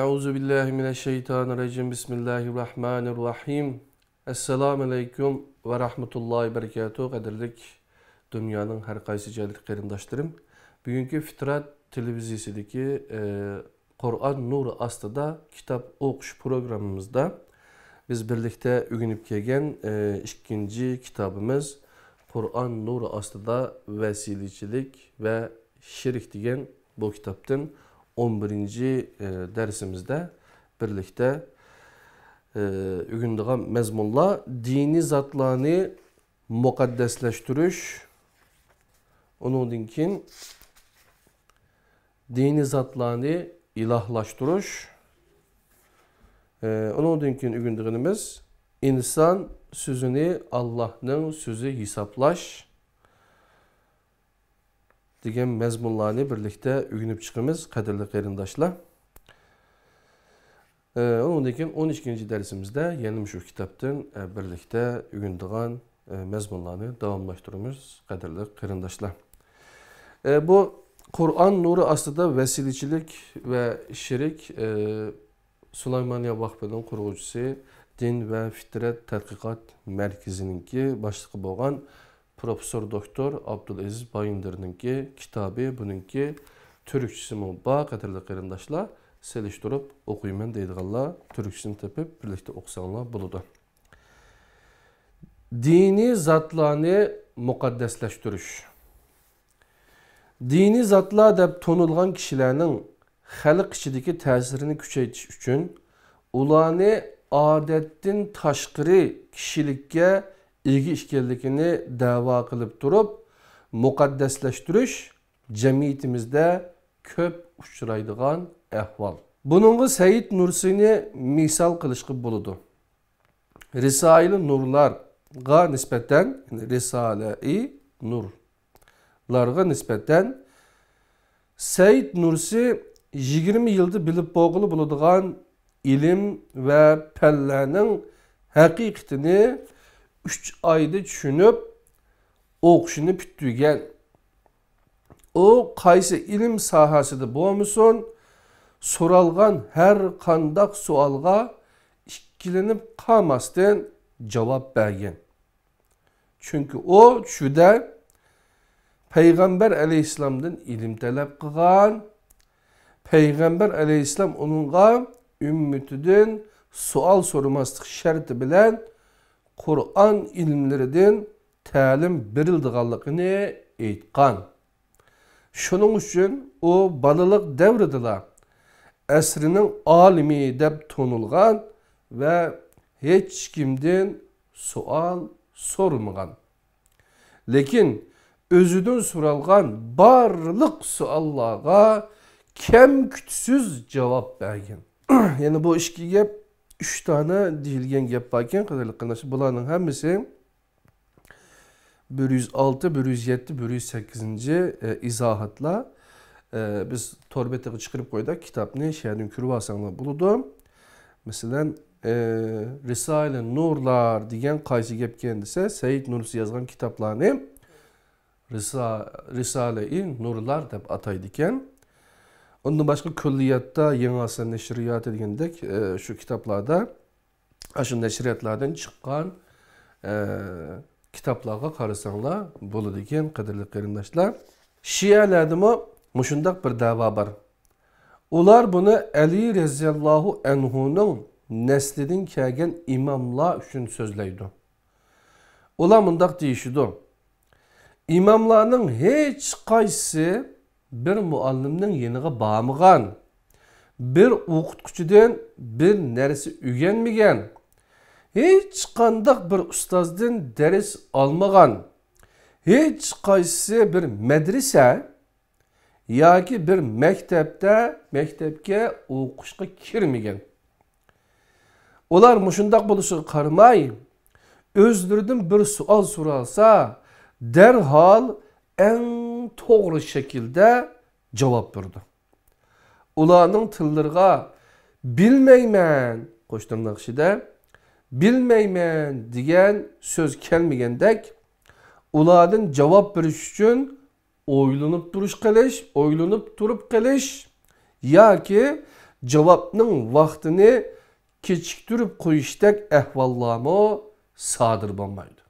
Euzu billahi mineşşeytanirracim. Bismillahirrahmanirrahim. Assalamu aleykum ve rahmetullahi berekatuhu. Qadirlik dünyanın her qaysı cəhətli qarindaşlarım. Bugünkü Fitrat televiziyasidagi Qur'on nuru astıda kitap okuş programımızda biz birlikte öğrenip kelgan ikinci kitabımız Qur'on nuru astıda vəsiliçilik ve şirk degan bu kitaptın 11. dersimizde birlikte öğrendiğim mezmunla dini zatlarını mukaddesleştiriş, onun için dini zatlarını ilahlaştırış, onun için öğrendiğimiz insan sözünü Allah'ın sözü hesaplaş degan mezmunlarını birlikte öğrenip çıkımız kadirli qarindaşlar. Onun için 12. dersimizde yeni şu kitaptan birlikte öğrendiğin mezmunlarını davamlaştırıyoruz kadirli qarindaşlar. Bu Kur'an nuru aslında vesiliçilik ve şirik Süleymaniye Vakfı'nın kurgucusu Din ve Fitret Tədqiqat Mərkəzininki başlığı boğan Profesör Doktor Abdülaziz Bayındır'ınki kitabı bununki Türkçesi mubba qadirli qarindaşlar seliştirip okuyman deydiğanlar Türkçesini tepip birlikte okusanlar buludu. Dini zatlarını mukaddesleştiriş. Dini zatlar deb tonulgan kişilerin xalq içideki təsirini küçeytiş üçün ularını adettin taşqırı kişilikке ilgi işkellikini dava kılıp durup mukaddesleştiriş cemiyetimizde köp uçuraydıgan ehval. Bununla Seyyid Nursi'ni misal kılışkı buludu. Risale-i Nurlar'a nispeten, Risale-i Nurlar'a nispeten Seyyid Nursi 20 yılda bilip boğulu buluduğun ilim ve pellerinin hakikatini 3 ayda düşünüp okuşunu bittigen. O qaysı ilim sahasıda boğmusun, soralgan her kandak sualga işkilenip kalmasdan cevap bergen. Çünkü o şuda Peygamber aleyhisselam'dan ilim talep kılgan, Peygamber aleyhisselam onunla ümmetinden sual sormaslık şerti bilen Kur'an ilimlerinden ta'lim berildiğanlığını aytqan. Şunun üçün o balalık devridiler esrinin alimi deb tonulgan ve hiç kimden sual sormagan. Lekin özüdün soralgan barlık suallarga kem kütsüz cevap bergen. Yani bu işki gep 3 tane deyilgen gep varken kadarlık qanaşı bularının hemisi 106, 107, 108. izahatla biz torbete çıkarıp koyduk kitabını şehrin kürvasanla buludum. Mesela Risale-i Nurlar diyen qaysı gep kendisi Seyyid Nursi yazgan kitaplarını Risale-i Nurlar deb ataydiken. Ondan başka külliyatta Yeni Asır Neşriyatı degендek şu kitaplarda aşı neşriyatlardan çıkan kitaplarga qarasanlar buludu eken qadirli qarindaşlar. Şialardımı muşundaq bir dava var. Ular bunu Ali raziyallahu anhu'nun neslidin kelgen imamlar üçün sözleydi. Ular mundaq deyişidi. İmamlarının hiç qaysı bir muallimnin yeniga barmıgan, bir okutkucudan bir neresi ügenmegen, hiç qandaq bir ustazdan ders almagan, hiç qaysı bir medrese yoki bir mektepke o'qishga kirmagan. Ular mushundaq bo'lishiga qaramay, o'zlaridan bir savol so'ralsa, derhal en to'g'ri şekilde cevap verdi. Ularning tillarga bilmayman qo'shtirnoq ichida bilmayman degan so'z kelmagandek, ulardan cevap verish uchun o'ylanib turib qilish yoki javobning vaqtini kechiktirib qo'yishdek ahvollarmi sodir bo'lmaydi.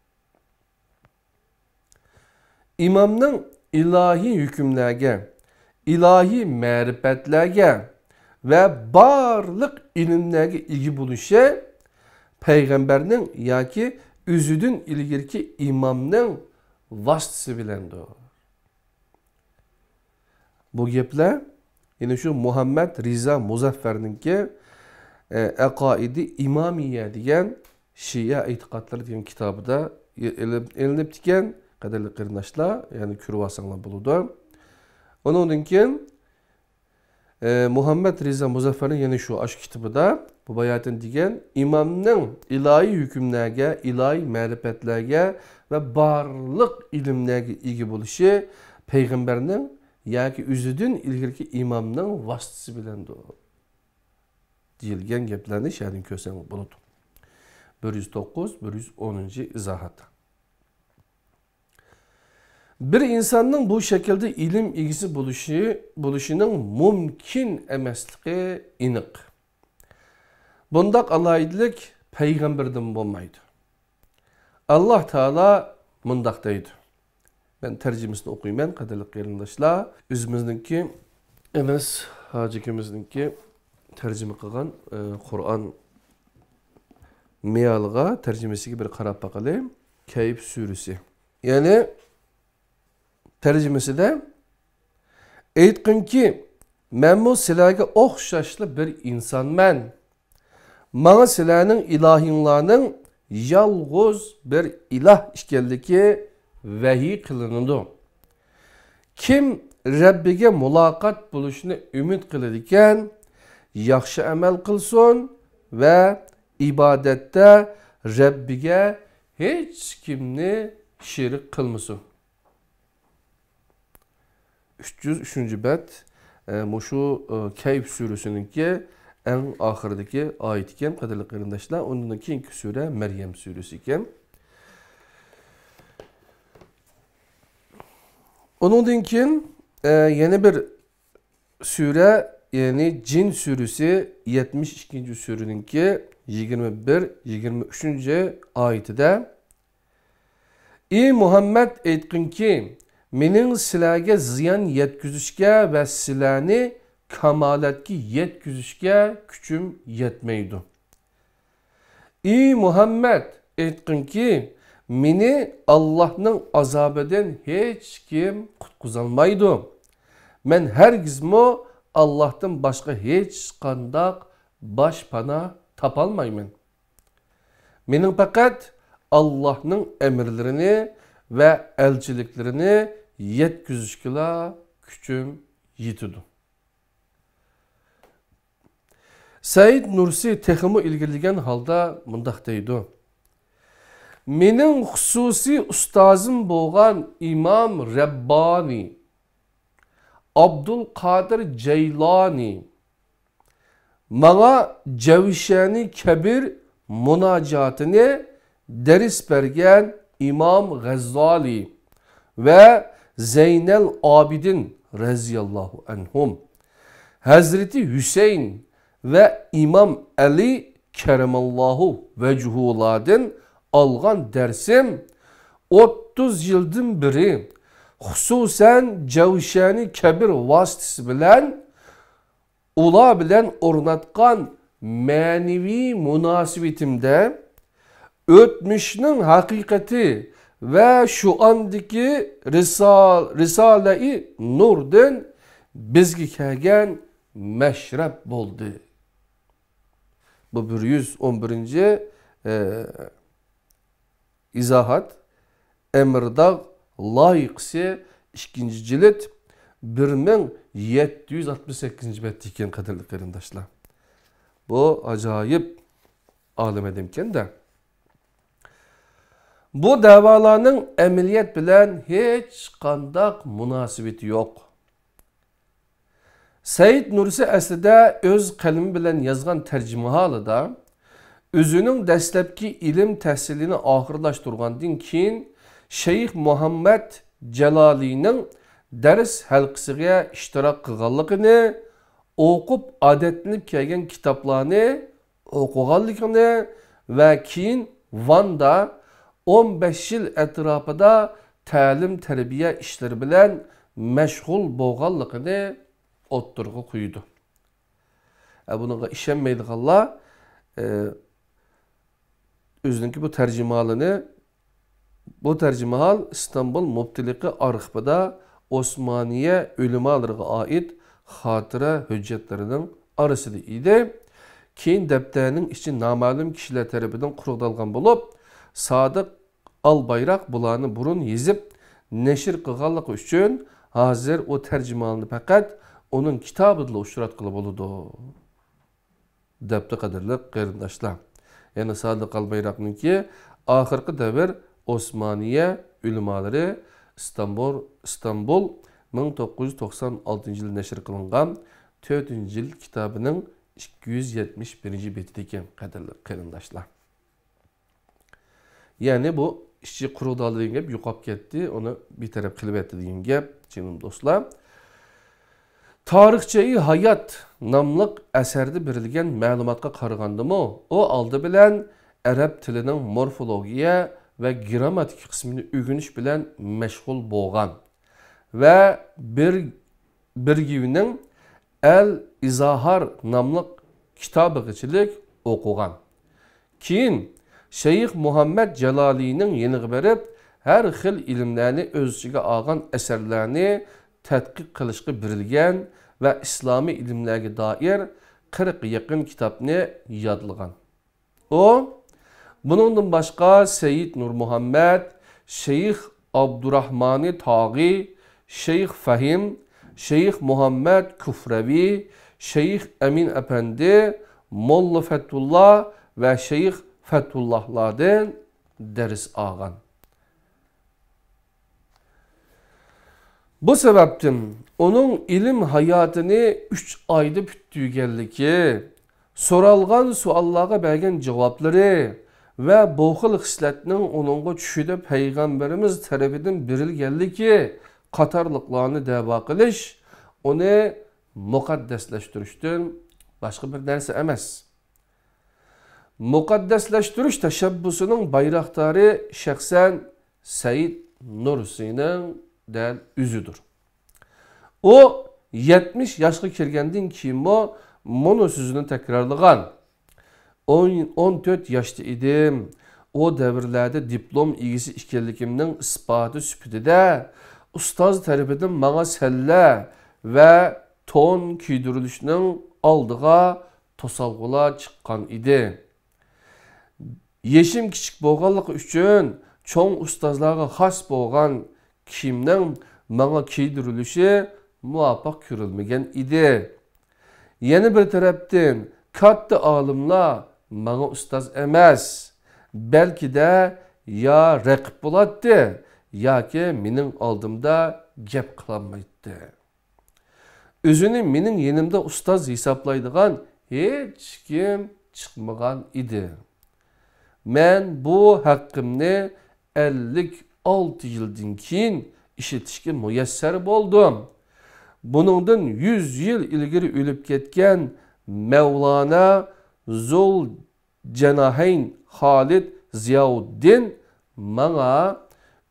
İmamның ilahi hükümlerge, ilahi ma'rifatlarga ve barlık ilimlerge ilgi buluşu Peygamberinin yoki özüdün ilgirki imamның vasıtası bilendir. Bu gepler yine şu Muhammed Riza Muzaffer'ninki Aqaidi İmamiye degan Şia itiqadları degan kitabıda elinip diken qadirli qarindoshlar, ya'ni ko'rib olsanglar bo'ladi. Undan keyin Muhammed Riza Muzaffer'ning yana shu ash kitobida bu bayatin degan imomning ilohiy hukmlarga, ilohiy ma'rifatlarga va barliq ilmlarga ega bo'lishi payg'ambarning yoki o'zidan ilgirki imomning vositasi bilandir deyilgan gaplarni sharhin ko'rsang bo'ladi. 109-110 izohat. Bir insanın bu şekilde ilim ilgisi buluşunun mümkün emasligi aniq. Bundaq alaydilik peygamberden bo'lmaydi. Allah Teala mundaq deydi. Ben tercümesini okuyayım, qadirli qarindoshlar. O'zimizniki emas, hojikimizniki tercüme qilgan Qur'on mealga tercümesiga bir qarab baqalayım. Kayf suresi. Yani tercümesi de aytqinki men bu sizlarga o'xshashli bir insonman. Mana sizlarning ilohinglarning yolg'iz bir iloh ekanligi vahiy qilinadi. Kim Rabbiga muloqot bo'lishni umid qiladi ekan, yaxshi amal qilsin va ibodatda Rabbiga hech kimni sherik qilmasin. 303. bet şu Kayf suresininki en ahirdeki ayet iken qadirli qarindoshlar, ondan keyingi sure Meryem suresi iken. Ondan keyin yeni bir sure, yani Cin suresi 72. sureninki 21-23. ayetide Ey Muhammed aytqinki mening sizlarga ziyon yetkazishga va sizlarni kamalatga yetkazishga kuchim yetmaydi. Ey Muhammed aytqinki meni Allohning azobidan hech kim qutqizolmaydi. Men hargizmo Allohdan boshqa hech qanday boshpana topolmayman. Mening faqat Allohning emrlarini ve elçiliklerini yetkizishga kuchum yetidi. Said Nursi texmi ilgirligan holda mundaq deydi. Mening xususiy ustozim bo'lgan İmam Rabbani, Abdul Qadir Jaylani, bana Cevşani Kebir munacatını ders bergen İmam Gazali ve Zeynel Abidin raziyallahu anhum, Hazreti Hüseyin ve İmam Ali keremallahu vechuhuladın algan dersim 30 yıldan beri hususen Cevşani Kebir vasıtası bilen ula bilen ornatkan manevi münasibetimde ötmüşnün hakikati ve şu andaki Risale-i Nur'dan bizge kelgen meşrep oldu. Bu 111. izahat Emirdağ layıksı 2. cilt 1768. bet diken qadirli qarindoshlar. Bu acayip alim edimken de. Bu davalarning amaliyat bilan hech qanday munosabati yo'q. Said Nursi aslida o'z qalami bilan yozgan tarjima holida o'zining dastlabki ilm tahsilini oxirlashtirgandan keyin Shayx Muhammad Jalolining dars halqasiga ishtirok qilganligini o'qib adetlenip kelgan kitaplarni o'qiganligini ve keyin Van'da 15 yıl etrafında ta'lim terbiye işleri bilen meşgul bo'lganligini o'ttirg'i qo'ydi. Bununla ishonmaydiganlar o'zininki bu tercümalını bu tercümahal İstanbul Muftiligi arxivida Osmaniye ölümalarına ait xotira hüccetlerining arasida edi. Keyin daftarning ichi noma'lum kishilar tarafidan quruqdalgan bo'lib, Sodiq Albayrak bularni burun yezib nashr qilganligi uchun hozir o tercümalını faqat onun kitabida uchratqili bo'ladi. Debdi qadrli qarindoshlar. Yani Sodiq Albayrak'nınki oxirgi davr Osmaniye ülemaları İstanbul 1996 yıl neşr kılıngan 4. yıl kitabının 271. betideki qadrli qarindoshlar. Yani bu işçi quruqdalı degan gap yo'qolib ketdi, onu bir taraf qilib etdi degan gap, jinim do'stlar. Tarixçeyi hayat namlıq əsərdə berilgan ma'lumotga qaragandimi, o aldı bilan arab tilining morfologiya ve gramatik kısmını öğreniş bilen meşgul bo'lgan ve birgivinin El İzahar namlıq kitabıgıçılık o'qigan. Keyin Şeyh Muhammed Jalali'nin yeniga berib her xil ilimlerini öz ichiga olgan eserlerini tadqiq qilishga berilgan ve İslami ilimlerge dair 40 yakın kitapni yodlagan. O bunundan başka Seyyid Nur Muhammed, Şeyh Abdurrahmani Taği, Şeyh Fahim, Şeyh Muhammed Küfrevi, Şeyh Emin Efendi, Molla Fethullah ve Şeyh Fethullahlardan ders algan. Bu sebepten onun ilim hayatını 3 ayda bütügeliki, soralgan suallara bergen cevapları ve bu xil xisletinin onunla düşüde Peygamberimiz tarafından berilganligi qatorliqlarni da'vo qilish uni muqaddaslaştırishdan başka bir narsa emas. Muqaddaslashtirish tashabbusining bayroqdori shaxsan Said Nursining dal üzüdür. O 70 yaşga kirgandan keyin mono sözünü tekrarlagan. 14 yaşta idim. O devirlerde diplom egisi ekanligimning isboti süpüdüde ustoz tarafidan manga salla ve ton kiydirilishning oldiga to'salg'ular chiqqan edi. Yeşim kichik bo'lganligi uchun cho'ng ustozlarga xos bo'lgan kiyimning manga kiydirilishi muvaffaq ko'rilmagan edi. Yana bir tarafdan katta olimlar manga ustoz emas, belki de ya raqib bo'ladi yoki mening oldimda gap qilolmaydi. O'zini mening yenimda ustoz hisoblaydigan hech kim chiqmagan edi. Men bu haqqimni 56 yildan keyin ishlatishga muyassar bo'ldim. Buningdan 100 yil ilgari o'lib ketgan Mevlana Zul Cenahayn Halid Ziyauddin manga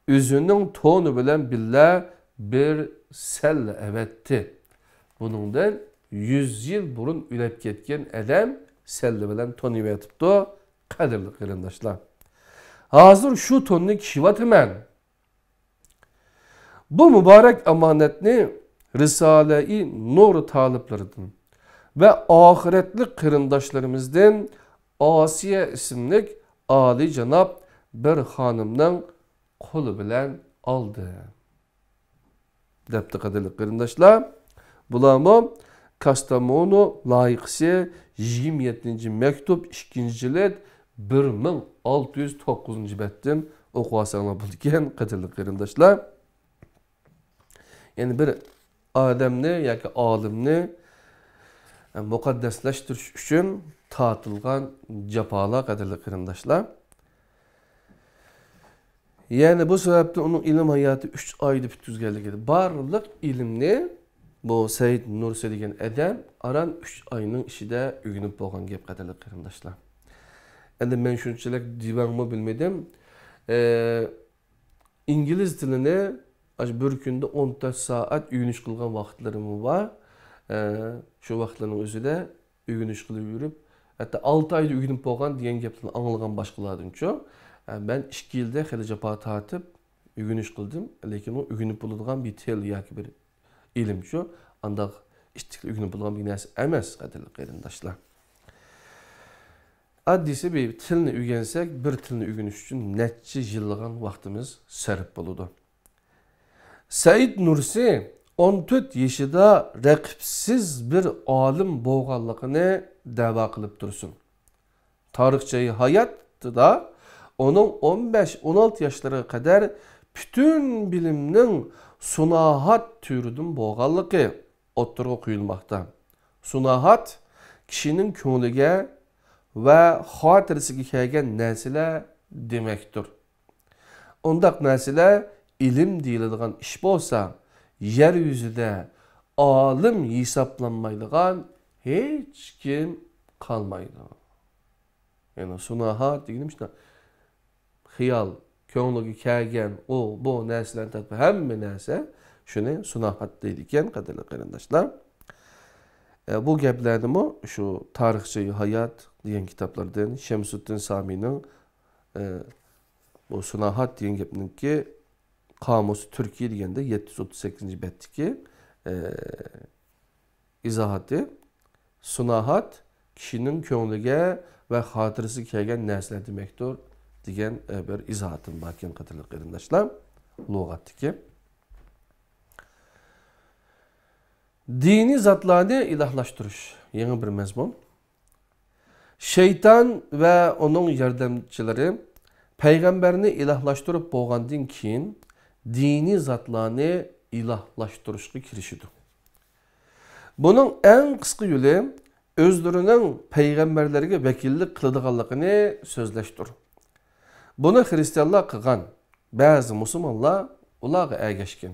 o'zining toni bilan billa bir salla evetti. Buningdan 100 yil burun o'lib ketgan adam salla bilan toni evetibdi. Qadrli qarindoshlar. Hozir shu tonni kiyyotaman. Bu mübarek amanetni Risale-i Nur taliplerinden ve ahiretlik qarindoshlarımızdan Asiye isimlik Ali Cenab bir hanımdan qo'li bilan oldi. Debdi qadrli qarindoshlar. Bularmi Kastamonu layıqsi 27. mektup 2. cilet 1609. betden okuasanglar bo'lgan qadrli qarindoshlar. Yani bir adamni yoki olimni muqaddaslashtirish uchun tortilgan jafolar qadrli qarindoshlar. Yani bu sebepten onun ilim hayatı 3 ayda bitkizganligi. Barliq ilimni bu Said Nursi degan adam aran 3 oyning ichida uyg'unib bo'lgan gap qatorli qarindoshlar. Endi men shunchalik divanmi bilmadim. İngiliz tilini bir kunda 14 saat uyg'unish qilgan vaqtlarim bor. Shu vaqtlarning o'zida uyg'unish qilib yurib, hatto 6 oyda uyg'unib bo'lgan degan gaplarni anglagan boshqalardan-chi. Ben 2 yilda xili jafo tortib uyg'unish qildim, lekin u uyg'unib bo'ladigan bir til yoki bir ilim shu, andaq ishtiqli uyg'unib bo'lgan bir narsa emas, qadrli qarindoshlar. Addisi bir tilni öğrensek, bir tilni öğreniş için neçe yıllıgan vaktimiz sarf buludu. Said Nursi 14 yaşında rakipsiz bir alim boğallıqını dava qılıp dursun. Tarihçeyi hayattı da onun 15-16 yaşlara kadar bütün bilimnin sunahat türüdün boğallıqı oturuğa koyulmakta. Sunahat kişinin köngülüge ve hatırısıga kelgan narsalar demektir. Ondaq narsalar ilim deyiladigan ish bo'lsa, yer yuzida olim hisoblanmaydigan hech kim qolmaydi. Yani sunahat deganim shuna xiyol, ko'ngliga kelgan bu narsalarni tatbi hamma narsa shuni sunahat deydi ekan, qadrli qarindoshlar. Bu gaplarni şu tarixchi hayot degan kitaplardan Şemsuddin Sami'nin bu sunahat degan gapninki Kamus Türkiye deganda 738 betdiki izohati sunahat kişinin ko'ngliga ve hatırısı kelgan narsalar demektir degan bir izohatim bor ekan, qadrli qarindoshlar, lug'atdiki. Dini zatlarını ilahlaştırış yeni bir mezmun. Şeytan ve onun yardımcıları peygamberini ilahlaştırıp boğandın keyin dini zatlarını ilahlaştırışga kirişidi. Bunun en kısa yolu özlerinin peygamberlerine vekillik kılıdığanlıqını sözleştir. Bunu Hristiyanlar qılgan, bazı Müslümanlar ulağı ergeşkin.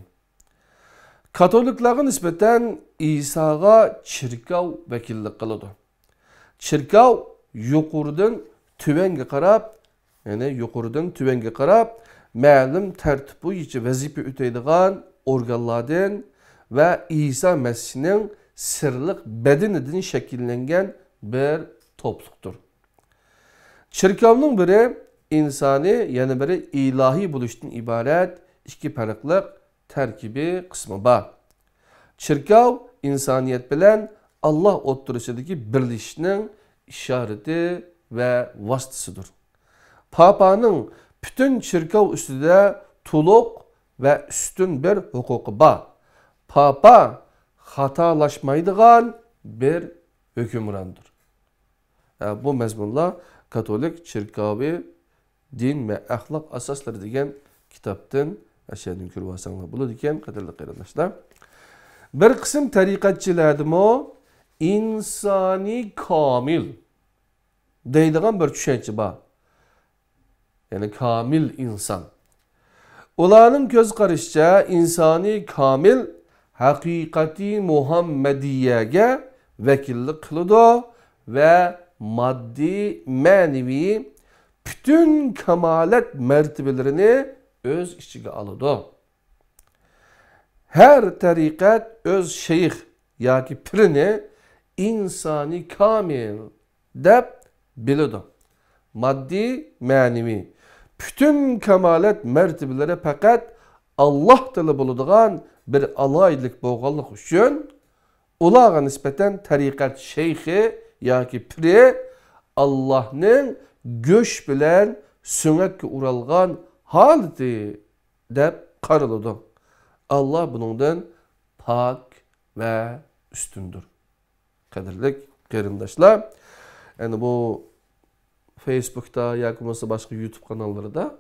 Katoliklarga nispeten İsa'ga çirkav vekillik kılıdı. Çirkav yuqurdan tüvenge qarab, yani yuqurdan tüvenge qarab, ma'lum tertib bo'yicha vazifa o'taydigan organlardan ve İsa Mesih'nin sirliq bedenidan shakllangan bir topluluktur. Çirkavning biri insani, yani biri ilahi bo'lishdan ibaret iki farklı terkibi kısmı var. Çirkav insaniyet bilen Allah oturuşundaki birleşinin işareti ve vasıtasıdır. Papa'nın bütün çirkav üstünde tuluk ve üstün bir hukuku var. Papa hatalaşmaydıgan bir hükümrandır. Bu mezmunla Katolik çirkavi din ve ahlak asasları degen kitaptan aşağıdan körvasanlar buludu ekan, qadrli qarindoshlar. Bir qism tariqatchilardimi insani kamil deydigan bir tushuncha bor. Yani kamil insan. Ularning ko'z qarashicha insani kamil haqiqati Muhammadiyaga vakillik qiladi ve maddi, manevi bütün kemalet mertebelerini öz içine alıdı. Her tarikat öz şeyh yaki pirini insani kamil deb biladi. Maddi, manevi bütün kemalet mertebeleri fakat Allah tili bo'ladigan bir alaylik bo'lganlik uchun ularga nisbatan tarikat şeyhi yaki piri Allah'ning göç bilen sünnetke uralgan haleti deb qaraladi. Allah bunundan pak ve üstündür. Qadrli qarindoshlar, yani bu Facebook'ta yoki bo'lmasa boshqa YouTube kanallarida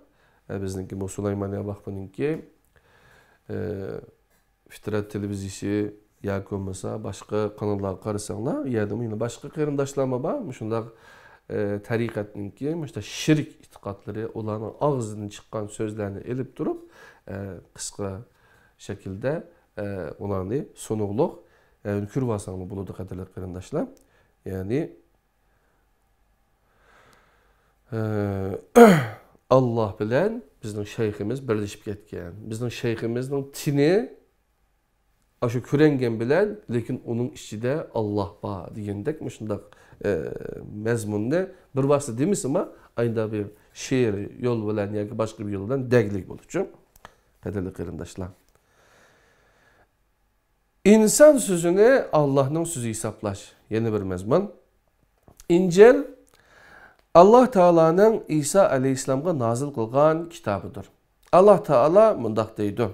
bizniki bu Sulaymaniya Bahbuninki Fitrat televiziyasi yoki bo'lmasa boshqa kanallarga qarasanglar, yerda yine boshqa qarindoshlarma bor, shunday tariqatninki, işte şirk itikadları ularning og'zidan chiqqan so'zlarni elib turib, qisqa şekilde ularni sunuqluq kürvasanlı buludu qadirli qarindaşlar. Yani Allah bilen bizning şeyhimiz birleşip ketken. Bizning şeyhimizning tini aşı kürengen bilen, lekin onun içinde Allah var degandek şundaq mezmunda bir vasta demiş ama aynı bir şiir yol bilen yoki başka bir yoldan deglik bolucu. Qadirli qarindaşlar. İnsan sözünü Allah'ın sözü hesaplaş. Yeni bir mezmun. İncil Allah Teala'nın İsa aleyhisselam'a nazil kılgan kitabıdır. Allah Teala mundaq deydi.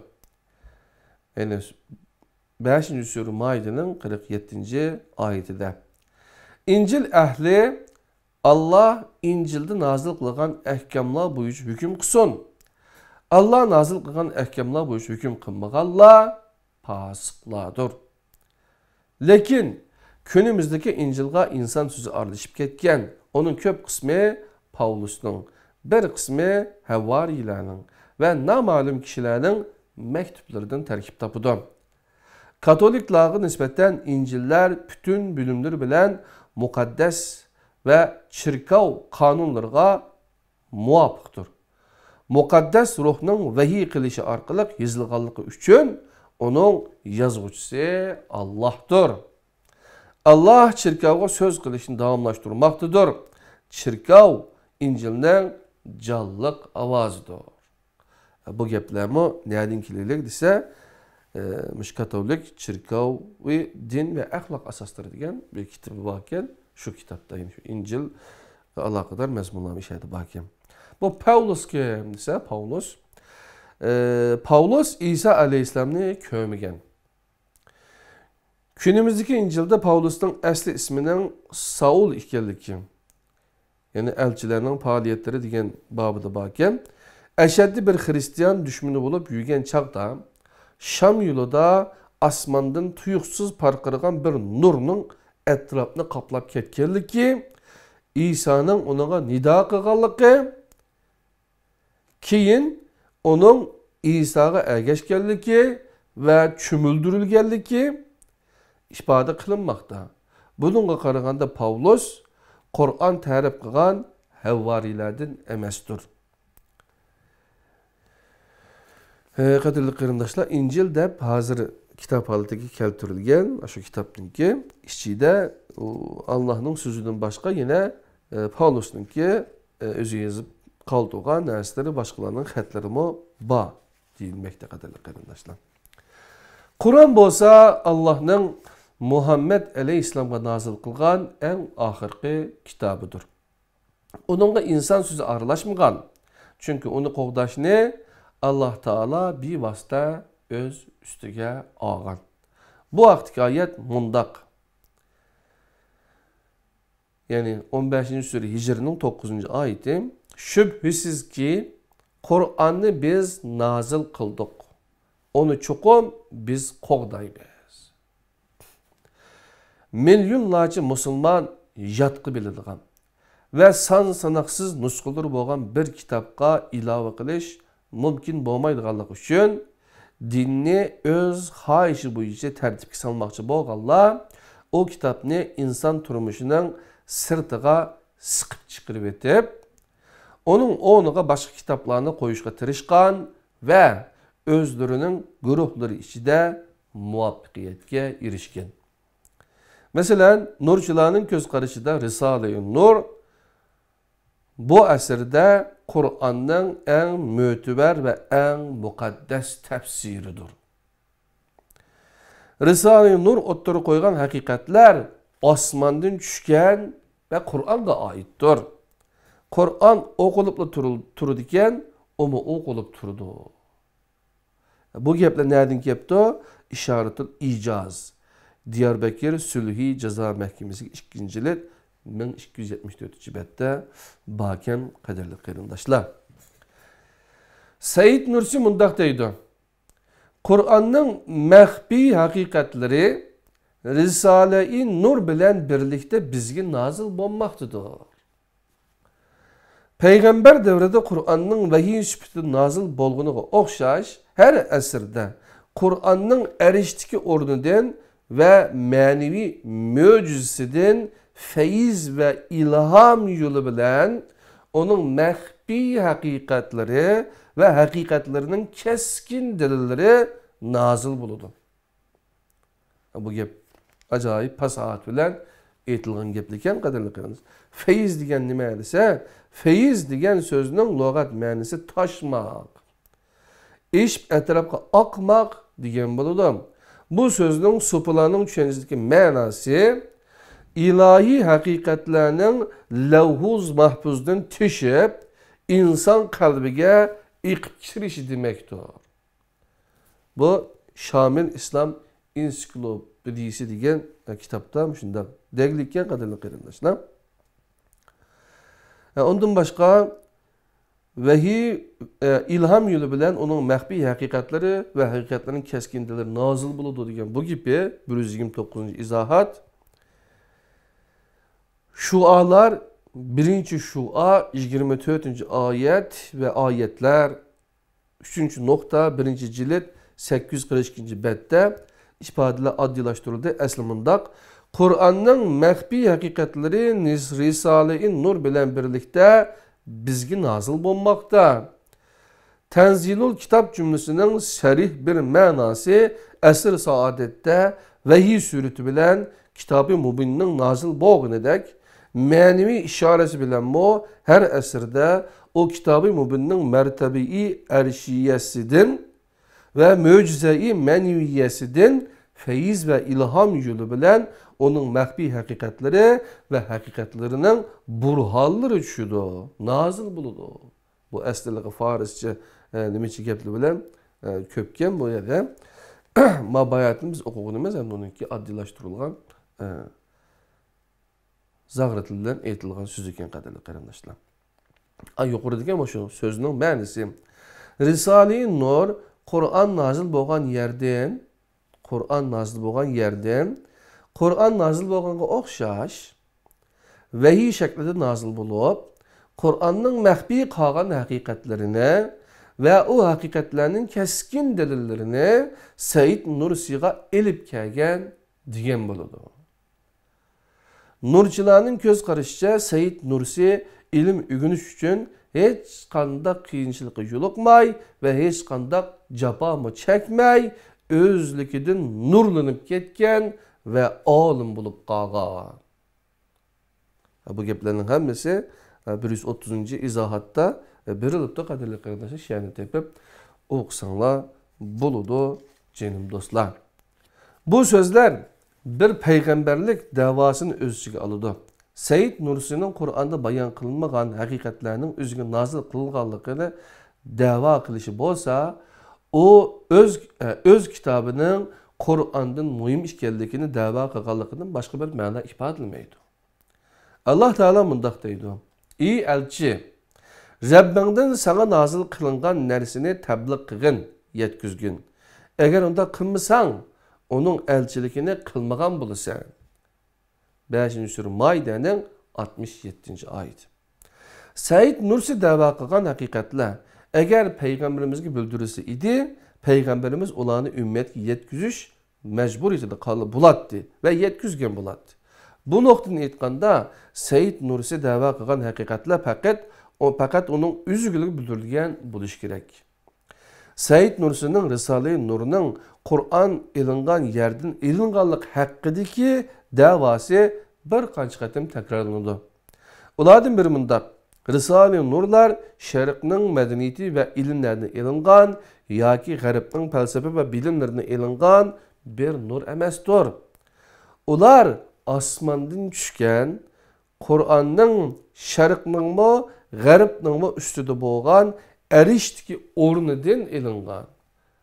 Yani 5. sure Maide'nin 47. ayetinde. İncil ehli Allah İncil'de nazil kılgan ehkamlar boyunca hüküm kılsın. Allah nazil kılgan ehkamlar boyunca hüküm kılmağanlar fasıqlardır. Lekin günümüzdeki İncil'ga insan sözü aralashib ketken, onun köp kısmı Pavlus'un, bir kısmı Havarilerinin ve namalum kişilerin mektuplerinden terkip tapıdı. Katoliklığa nispeten İncil'ler bütün bölümler bilen mukaddes ve çirkav kanunlarına muvaffıqdır. Mukaddes ruhunun vahiy qilishi orqali yazılganlığı üçün onun yazgıcısı Allah'tır. Allah çirkavga söz qilishini davamlaştırmaktadır. Çirkav İncil'nin canlıq avazıdır. Bu geplerimi nereden kelilik dese, Katolik, çirkav ve din ve ahlak asasları degen bir kitabı varken, şu kitapta İncil alakadar mezmunlamış idi bakayım. Bu Paulus ki dese, Paulus İsa aleyhisselam'ı kövmegen. Günümüzdeki İncil'de Paulus'un asli isminin Saul ikenligi, yani elçilerinin faaliyetleri degen babıda bakayım. Eşeddi bir Hristiyan düşmanı bulup yürüyen çağda, Şam yolunda asmandan tuyuksuz parqırgan bir nurның etrafını kaplap ketkenligi, İsa'nın onaga nida qilganligi, keyin onun İsa'ga ergeşkenligi ve çümüldürülgenligi ifade kılınmakta. Bununla qaraganda Paulus Kur'an tarif qilgan havarilerden emesdir. Qadirli qarindaşlar, İncil deb hazır kitap halıdagi keltirilgan, şu kitapniki içinde Allah'ın sözünden başka yine Paulus'unki özü yazıp qoldirgan narsaları başkalarının xatlarımı ba deyilmekte qadirli qarindaşlar. Kur'an bolsa Allah'ın Muhammed aleyhisselam'a nazil kılgan en ahirki kitabıdır. Onunla insan sözü aralashmagan. Çünkü onu qoğdaşını Allah Teala bir vasıta öz üstüge algan. Bu vaxtki ayet mundaq. Yani 15. sure Hicr'nin 9. ayeti. Şübhisiz ki Kur'an'ı biz nazil kıldık. Onu çokum biz qoğdayız. Milyonlarca Müslüman yatqı biladigan ve san sanaqsız nusxalar bolgan bir kitapqa ilova qilish mümkün bo'lmaydiganligi uchun dinni öz xohishi bo'yicha tartibga salmoqchi bo'lganlar o kitapni inson turmushining sirtiga siqib chiqarib etib, onun o'rniga boshqa kitaplarni qo'yishga tirishgan ve özlerinin guruhları içinde muvaffaqiyatga erishgan. Mesela Nurchilarning ko'z qarashida Risale-i Nur bu əsrdə Kur'an'ın en mötüber ve en mukaddes tefsiridir. Risale-i Nur o'ttirib qo'ygan haqiqatlar osmondan tushgan ve Kur'an'a aittir. Kur'an o'qilib turdi ekan, uni o'qilib turdi. Bu gaplar nereden kepti? İşaretul icaz. Diyarbakır Sülhi Ceza Mahkemesi 2. cilt 1274. bette baken qadirli qarindaşlar. Said Nursi mundaq deydi. Kur'an'ın mahfi hakikatleri Risale-i Nur bilen birlikte bizge nazil bo'lmoqdadir. Peygamber devrede Kur'an'ın vahiy süpütü nazil bolğunuğa o'xshash her asrda Kur'an'ın eriştiki ornudan ve manevi möcüzesinden feyiz ve ilham yolu bilen onun mehbi hakikatleri ve hakikatlerinin keskin delilleri nazil buludu. Bu gep acayip pasahat bilen eğitilgan gepliken kadarlı kırınız. Feyiz degen nime dese, feyiz degen sözünün logat manisi taşmak. İş etrafka akmak degen buludu. Bu sözün sopulanın düşüncesindeki manası ilahi hakikatlerinin levhuz mahfuzdan tüşüp insan kalbige iktirişi demektir. Bu Şamil İslam Ensiklopedisi degen kitapta şundan degilikken kadarlı kırındaşlar. Ondan başka vahiy ilham yolu bilen onun mehbi hakikatleri ve hakikatlerin keskindeleri nazil buludu degen bu gibi 129. izahat. Şualar birinci şua 24. ayet ve ayetler 3. nokta 1. cilit 842. bette ifadeler addilaştırıldı. Eslimundak Kur'an'ın mehbi hakikatleri Risale-i Nur bilen birlikte bizgi nazil bulmakta. Tenzilul kitap cümlesinin serih bir manası esir saadette vahiy sürütü bilen kitab-ı mubinnin nazil boğun edek manevi işaresi bilen bu her esirde o kitab-ı mubinnin mertebi-i erşiyesidin ve mucize-i menviyesidin feyiz ve ilham yolu bilen onun mehbi hakikatleri ve hakikatlerinin burhalları şudur, nazil buludu. Bu eslilik Farsça demişçi gepli bilen köpken bu yerde mabayatımız okuğunumuz hem onunki addilaştırılgan zağrıtlıdan eğitilgan sözüken kadarlı karındaşlar. Yukarı degen şu sözünün manisi Risale-i Nur Kur'an nazil boğan yerden Kur'an nazil boğanğa oxşaş vahiy şeklinde nazil bulup Kur'an'ın mehbi qalğan hakikatlerini ve o hakikatlerinin keskin delillerini Said Nursi'ga elip kelgen degen buludu. Nurçilarning köz qarışça Said Nursi ilim ügünüş üçün hiç qandaq qiyinçılıqqa yoluqmay ve hiç qandaq jafamı çekmey özlükidin nurlanıp ketken ve alim bulup qalğan. Bu geplerin hemmesi 130. izahatta berilipdi qadirli qardaşlar şe'ni tepip okusanlar buludu cenim dostlar. Bu sözler bir peygamberlik davasını öz içine alıdı. Said Nursi'nin Kur'an'da bayan kılınmagan hakikatlerinin özüge nazil kılınganlığını dava kılışı bolsa o öz kitabının Kur'an'dan mühim işkellikini dava kılganlığının başka bir mana ifade edilmeydi. Allah Teala mundaq deydi. Ey elçi, Rabbingdan sana nazil kılıngan nersini tebliğ kılgın, yetkizgin. Eğer onda kılmasan, onun elçilikini kılmagan bulursan. 5. sure Maide'nin 67. ayet. Said Nursi dava kılgan hakikatler, eğer peygamberimizge bildirisi idi, peygamberimiz olanı ümmetki yetkizüş mecbur idi kalı bulatdı ve yetkizgen bulatdı. Bu noktadan aytganda Said Nursi dava kılgan hakikatler fakat onun üzgülüğü bildirilgen buluş gerek. Said Nursi'nin Risale-i Nur'un Kur'an ilingan yerden ilinganlık hakkıdaki davası bir qancha qatim tekrarlandı. Ulardan biri mundaq. Risale-i Nurlar Şerqning medeniyeti ve ilimlerine ilingan yoki G'arbning falsafa ve bilimlerine ilingan bir nur emasdir. Ular osmondan tushgan Kur'an'ning Şerqning G'arbning ustida bo'lgan eriştiki o'rnidan ilingan.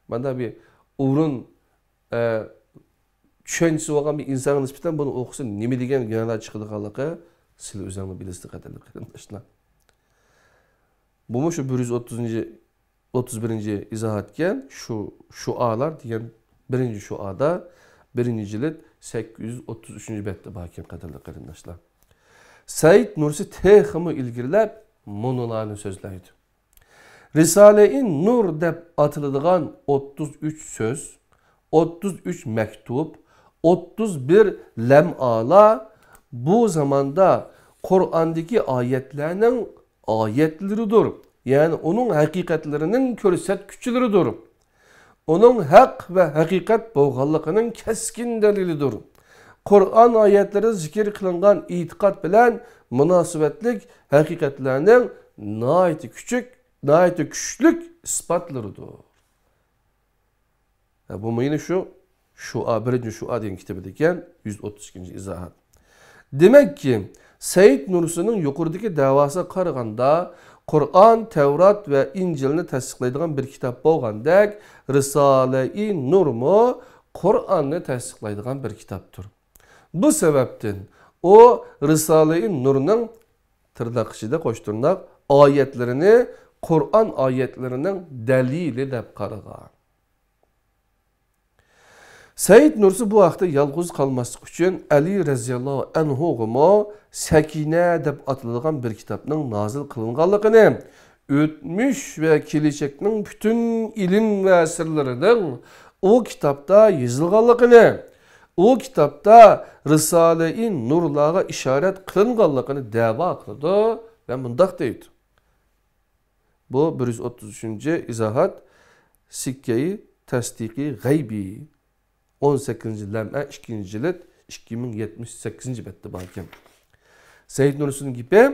Mana bir o'rin tushunchisi bo'lgan bir inson nisbatan buni o'qisa nima degan gaplar chiqadiganligi siz o'zingiz bilasizlar qadrli qarindoshlar. Bu shu 131. izohatga shualar degan birinchi shuada 1-cilt 833. betda bakin qadrli qarindoshlar. Said Nursi texmi ilgirlab monolarni so'zlaydi. Risale-i Nur deb atıladigan 33 söz, 33 mektup, 31 lem'ala bu zamanda Kur'an'daki ayetlerinin ayetleridir. Yani onun hakikatlerinin körsetküçüleridir. Onun hak ve hakikat bolğanlığının keskin delilidir. Kur'an ayetleri zikir kılıngan itikat bilen münasebetlik hakikatlerinin nayeti küçük, nayeti güçlük ispatlarıdır. Bu mıyını Şua, birinci Şua diyen kitabıdayken 132. izahat. Demek ki Seyyid Nursi'nin yukarıdaki davası qaraganda Kur'an, Tevrat ve İncil'ni tasdiqlaydigan bir kitap bolğandek Risale-i Nur mu Kur'an'ni tasdiqlaydigan bir kitaptır. Bu sebepten o Risale-i Nur'ның tırnak içinde koşturnak ayetlerini Kur'an ayetlerinin delili deb qaragan. Seyyid Nursi bu vaqtda yalğız qalmaslik uchun Ali raziyallohu anhuga Sakine deb atiladigan bir kitapning nazil qilinganligini, o'tmish ve kelajekning bütün ilim ve sirlarining o kitapta yozilganligini, o kitapta Risale-i Nurlarga ishorat qilinganligini da'vo qildi ve mundaq deydi. Bu 133. izahat Sikke-i Tasdiki Gaybi 18. lem'e 2. cilt 2078. bette bakim. Seyyid Nursi'nin gibi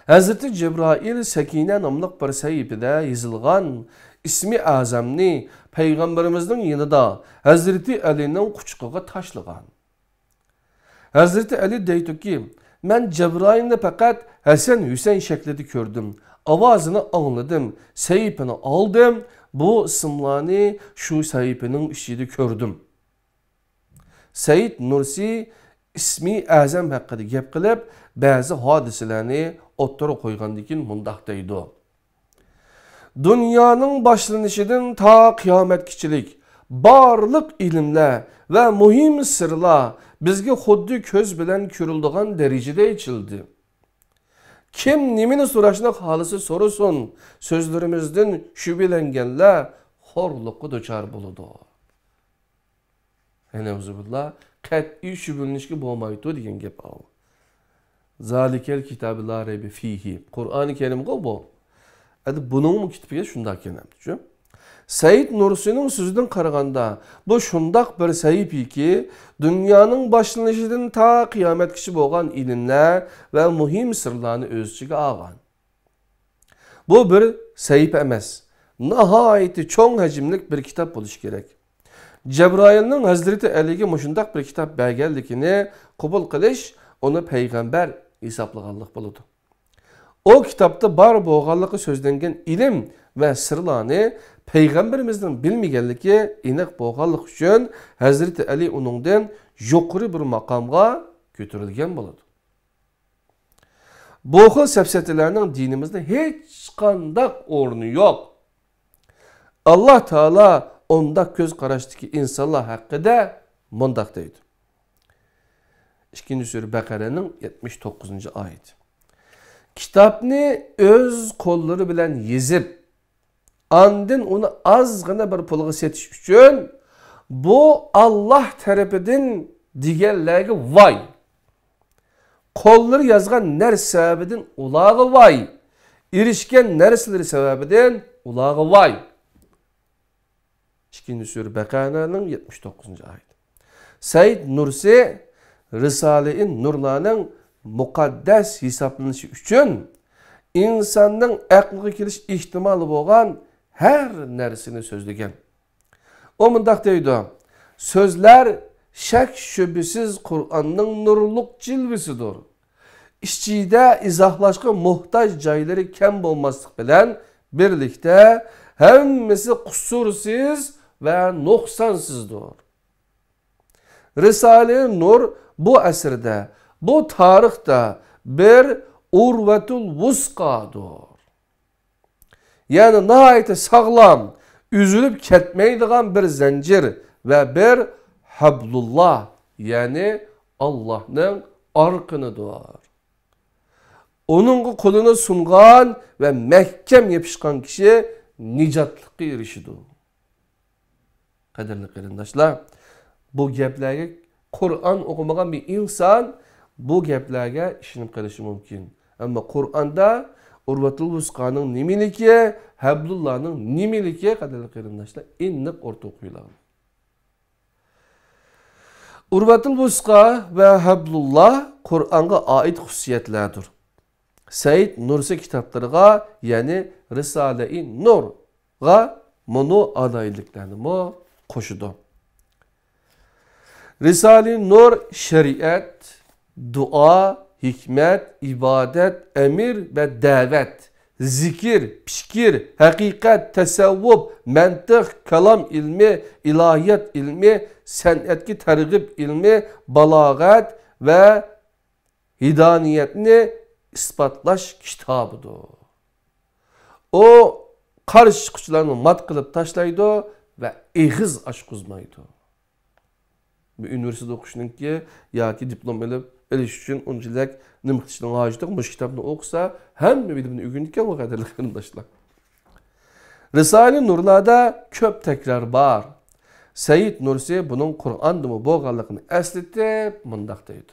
Hazreti Cebrail Sakine namlıq bir sahifede yazılgan ismi azamni Peygamberimizin yanında Hazreti Ali'nin kuçkuğa taşlıgan. Hazreti Ali deydi ki, ben Cebrail'ni fakat Hasan Hüseyin şeklinde gördüm. Avazını anladım, sahifeni aldım. Bu isimlerini şu sahifenin içinde gördüm. Seyyid Nursi ismi azam hakkında gap qilib, bazı hadiselerini o'ttira qo'ygandan mundaq deydi. Dünyanın başlanışından ta kıyametkiçilik, barlık ilimler ve muhim sırlar bizge xuddi köz bilen körüldüğün derecede içildi. Kim nimini soraşına halısı sorusun, sözlerimizden şüphelengenler horluqqa duçar buludu. Enevzubillah, qat'i şüphelenişki bolmaydı degen gep al. Zalikel kitabı la reybe fihi. Kur'an-ı Kerim bu. Hadi bunun mu kitabıya şundak yenemdi. Seyyid Nursi'nin sözüden qaraganda bu şundak bir sahibi ki dünyanın başlanışından ta kıyamet kişi bolğan ilimler ve muhim sırlarını öz içine algan. Bu bir sahibi emas. Nihayeti çoğ hacimlik bir kitap buluş gerek. Cebrail'nin Hazreti Ali'ge muşundak bir kitap belgeldikini kabul kılış onu peygamber hesaplaganlık buludu. O kitapta bar bolğanlığı sözlengen ilim ve sırlarını Peygamberimizden bilmegenligi iniq bolğanlık üçün Hazreti Ali onundan yuqori bir makamga götürülgen boladı. Bu xil səfsətilərinin dinimizde hiç qandaq ornu yok. Allah Teala onda göz qaraşdaki insanlar haqqında mundaq deydi. 2. Sure Baqara'nın 79. ayeti. Kitapni öz kolları bilen yezip andın onu azgına bir pulga setiş üçün bu Allah tarafından digerlerge vay. Kolları yazgan ner sebebiden ulağı vay. İrişken nersileri sebebiden ulağı vay. 2. Sure Baqara'nın 79. ayet. Seyyid Nursi Risale-i Nurlar'ın mukaddes hesaplanışı üçün insanın aqlıga kelish ihtimali bolğan her nersini sözlegen. O mundaq deydi. Sözler şek şübhesiz Kur'an'ın nurluk cilvesidir. İçide izahlaşqa muhtaç cayları kem bolmaslık bilen birlikte hemmesi kusursuz ve noksansızdır. Risale-i Nur bu əsrdə, bu tarixdə bir urvetul vuskadır. Yani nihayet sağlam, üzülüp ketmeydiğen bir zincir ve bir hablullah, yani Allah'ın arkınıdır. Onunğa kolunu sungan ve mehkem yapışkan kişi nicatlıkka erişidi. Kaderli qarindoshlar, bu gaplarga Qur'on o'qimagan bir inson bu gaplarga ishinib qolishi mumkin. Ammo Qur'onda Urvatul Vusqaning nimaligi, Hablullahning nimaligi qaderli qarindoshlar aniq o'rtaq qo'yiladi. Urvatul Vusqa ve Hablullah Qur'onga oid xususiyatlardir. Said Nursi kitaplarga, yani Risale-i Nur'ga bunu adaylıklarını qo'shidi. Risale-i Nur şeriat, dua, hikmet, ibadet, emir ve davet, zikir, fikir, hakikat, tasavvuf, mantık, kalam ilmi, ilahiyat ilmi, sanatki targ'ib ilmi, balogat ve hidaniyetni ispatlash kitobidir. O qarshi chiquvchilarni mat qilib tashlaydi ve eg'iz ochqizmaydi. Bir üniversitede o'qishninki yoki diplom olish uchun unchalik nima qilishning hojati yo'q. Bu kitobni o'qisa hamma bilimni o'rgangan bu qadrli qarindoshlar. Risale-i Nur'larda ko'p takror bor. Said Nursi bunun Qur'ondimi bo'lganligini eslatib mundaq deydi.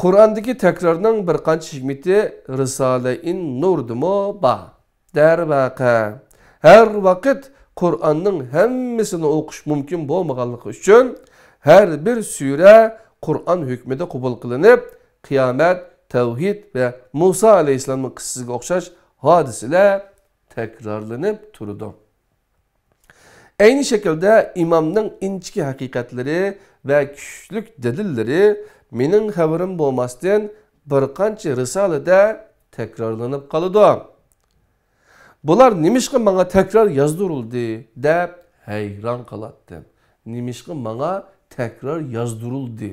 Qur'ondagi takrorning bir qancha hikmati Risale-i Nur'dimi bor. Darvaqa her vaqt Qur'onning hammasini o'qish mumkin bo'lmaganligi uchun her bir sure Qur'on hukmida qabul qilinib, qiyomat, tavhid ve Musa alayhissalomning qissasiga o'xshash hodisalar takrorlanib turdi. Aynı şekilde imamның inchki haqiqatlari ve kuchlik dalilleri mening xabarim bo'lmasdan bir qancha risolada takrorlanib qoladi. Bular nimishqa manga tekrar yazdırıldı deb hayron qolatdim. Nimishqa manga tekrar yazdırıldı.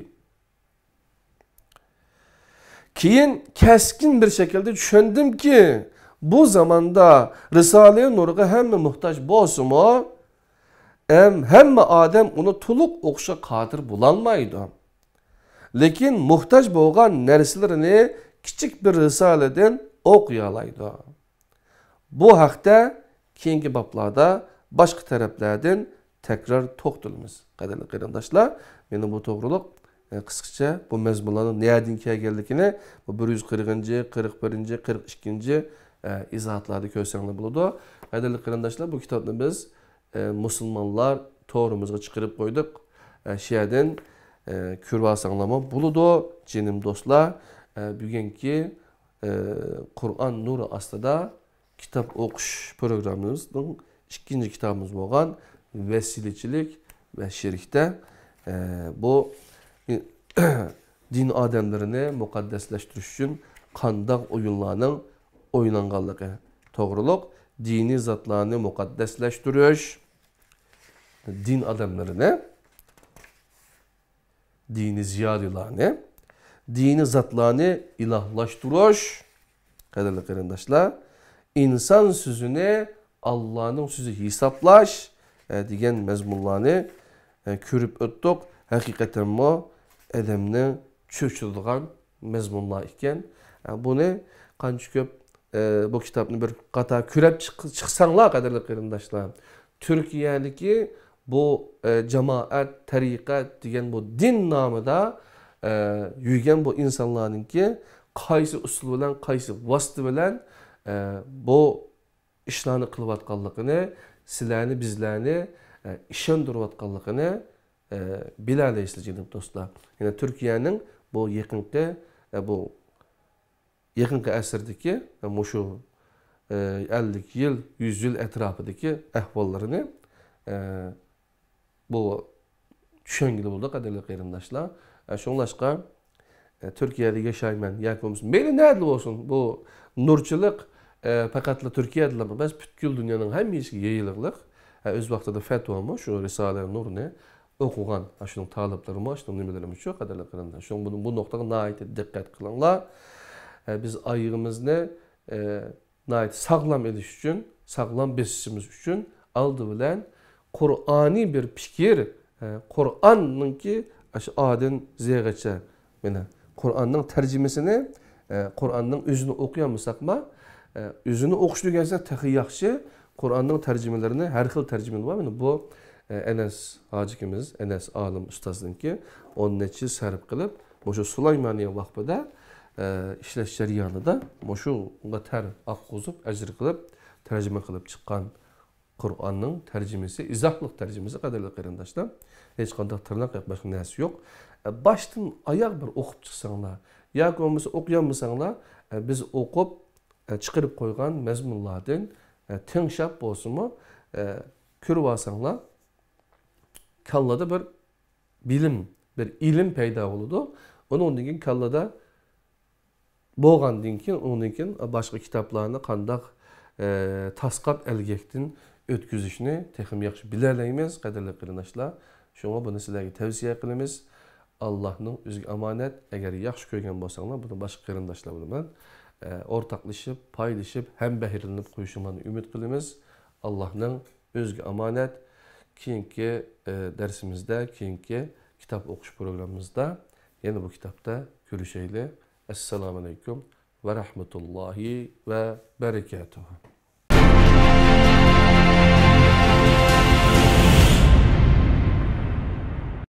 Keyin keskin bir şekilde düşündüm ki bu zamanda Risale-i Nur'a hamma muhtaç bo'lsa-mu, hamma odam uni to'liq o'qishga qodir bo'lolmaydi. Lekin muhtaç bo'lgan narsalarini kichik bir risoladan o'qiy oladi. Bu haqda keyingi bablarda başka taraflardan tekrar to'xtalamiz. Qadrli qarindoshlar, meni bu to'g'riliq qisqacha bu mazmunlarning nereden kelganligini bu 140-cı, 41-ci, 42-ci izohatlarda ko'rsanglar bo'ladi. Qadrli qarindoshlar, bu kitobni biz musulmonlar to'g'rimizga chiqarib qo'ydik. Shiyadan ko'rib olsanglarmi bo'ladi, jinim do'stlar. Bugungi Qur'on nuri ostida kitap o'qish programımızın ikinci kitabımız bo'lgan Vesilechilik ve Şirk'te bu din adamlarını mukaddesleştirish uchun qandaq oyunlarning oynanganligi, to'g'riliq dini zatlarni mukaddesleştirish, din adamlarını, dini ziyodilarni, dini zatlarni ilahlaştirish, qadrli qarindoshlar, insan sözüne Allah'ın sözü hesaplaş degan mazmunlarni ko'rib o'tdik. Hakikaten bu adamni cho'chiradigan mazmunlar ekan. Buni qancha ko'p bu kitobni bir qator ko'rib chiqsanglar qadrli qarindoshlar, Türkiye'deki bu cemaat, tariqat degan bu din nomida yurgan bu insonlarningki qaysi usul bilan, qaysi vosita bilan bu işlerini kılıvatkallıkını, sizlerini, bizlerini işendirvatkallıkını bilaleysiz canım dostlar. Yani Türkiye'nin bu yakınki asırdaki şu 50 yıl, 100 yıl etrafındaki ahvallarını bu düşüngili bulduk qadrli qarindoshlar. Şunlaşqa Türkiye'de yaşayman, yakımız. Beni nerede olsun bu nurçılık faqatla Türkiye'de emas, bütün dünyanın hammasiga yayılırlıq. Öz vaqtida fatvomu şu Risale-i Nur'ni o'qigan, şunun taliplarımı, şunun nimelerimi çok qadrli qarindoshlar. Şunun bu noktaga nəhayət diqqət qılыңlar. Biz ayığımızı nəhayət sağlam ediş üçün, sağlam besishimiz üçün aldı bilen Qur'ani bir fikir, Qur'an'nınki adın zeyğəçə, Qur'an'ın tərcüməsini Qur'onning o'zini o'qiganmisaqmi, o'zini o'qish degansa tahi yaxshi. Qur'onning tarjimalarini har xil tarjima bor. Mana bu Enes hojikimiz, Enes olim ustozniki 10 necha yil sarf qilib, o'sha Sulaymoniya vaqtida ishlash jarayonida shunga tar oqquzib, ajr qilib, tarjima qilib chiqqan Qur'onning tarjimasi, izohliq tarjimasi qadrli qarindoshlar, hech qanday tirnoq boshqa narsa yo'q. Başdan oyoq bir o'qib chiqsanglar, yoki bo'lmasa o'qiganmisanglar, biz o'qib chiqarib qo'ygan mazmunlardan tinglab bo'lsinmi, ko'rib olsanglar, kallada bir bilim, bir ilm paydo bo'ladi. Undan keyin kallada bo'lgandan keyin undan keyin boshqa kitoblarni qanday tasqab elgakdan o'tkazishni texnik yaxshi bilalaymiz, qadrli qarindoshlar. Shunga buni sizlarga tavsiya qilamiz. Allah'ның o'ziga omonat. Agar yaxshi ko'rgan bo'lsanglar, buni boshqa qarindoshlar bilan o'rtoqlashib, paylaşib, ham bahrilanib qo'yishinglarni umid qilamiz. Allah'ның o'ziga omonat. Keyingi darsimizda, keyingi kitob o'qish programmamizda yana bu kitobda ko'rishaylik. Assalomu alaykum va rahmatullohi va barakatuh.